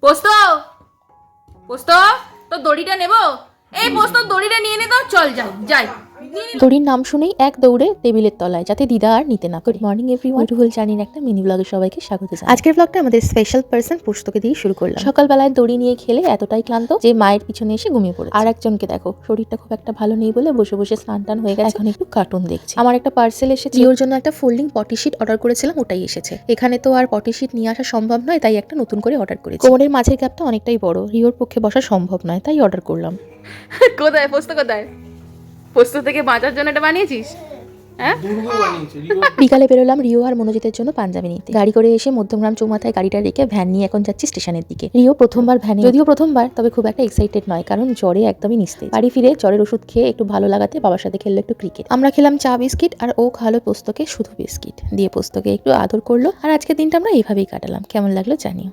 পোস্ত পোস্ত তো দড়িটা নেব। এই পোস্ত দড়িটা নিয়ে নে তো, চল যাই যাই। দড়ির নাম শুনেই এক দৌড়ে টেবিলের তলায়, যাতে দিদা আর নিতে না। গুড মর্নিং এভরিওয়ান, বিউটিফুল জার্নির একটা মিনি ব্লগে সবাইকে স্বাগত জানাই। আজকের ব্লগটা আমাদের স্পেশাল পার্সন পুস্তকে দিয়ে শুরু করলাম। সকালবেলায় দড়ি নিয়ে খেলে এতটাই ক্লান্ত যে মায়ের পিছনে এসে ঘুমিয়ে পড়ে। আর একজনকে দেখো, শরীরটা খুব একটা ভালো নেই বলে বসে বসে স্নান টান হয়ে গেছে, এখন একটু কার্টুন দেখছে। আমার একটা পার্সেল এসেছে, ওর জন্য একটা ফোল্ডিং পটি শিট অর্ডার করেছিলাম, ওটাই এসেছে। এখানে তো আর পটি শিট নিয়ে আসা সম্ভব নয়, তাই একটা নতুন করে অর্ডার করেছি। কোমরের মাঝের গ্যাপটা অনেকটাই বড়, রিওর পক্ষে বসা সম্ভব নয়, তাই অর্ডার করলাম। কোথায় পোস্ত, কোথায়? পোস্ত থেকে বাঁচার জন্য এটা বানিয়েছিস? হ্যাঁ, বিকালে বেরোলাম রিও আর মনোজিতের জন্য পাঞ্জাবি নিতে। গাড়ি করে এসে মধ্যমগ্রাম চৌমাথায় গাড়িটা রেখে ভ্যান নিয়ে এখন যাচ্ছি স্টেশনের দিকে। রিও প্রথমবার ভ্যানে, যদিও প্রথমবার, তবে খুব একটা এক্সাইটেড নয়, কারণ জ্বরে একদমই নিস্তেজ। বাড়ি ফিরে জ্বরের ওষুধ খেয়ে একটু ভালো লাগাতে বাবার সাথে খেললো একটু ক্রিকেট। আমরা খেলাম চা বিস্কিট, আর ও খালো পোস্তকে শুধু বিস্কিট দিয়ে। পোস্তকে একটু আদর করলো, আর আজকের দিনটা আমরা এইভাবেই কাটালাম। কেমন লাগলো জানিও।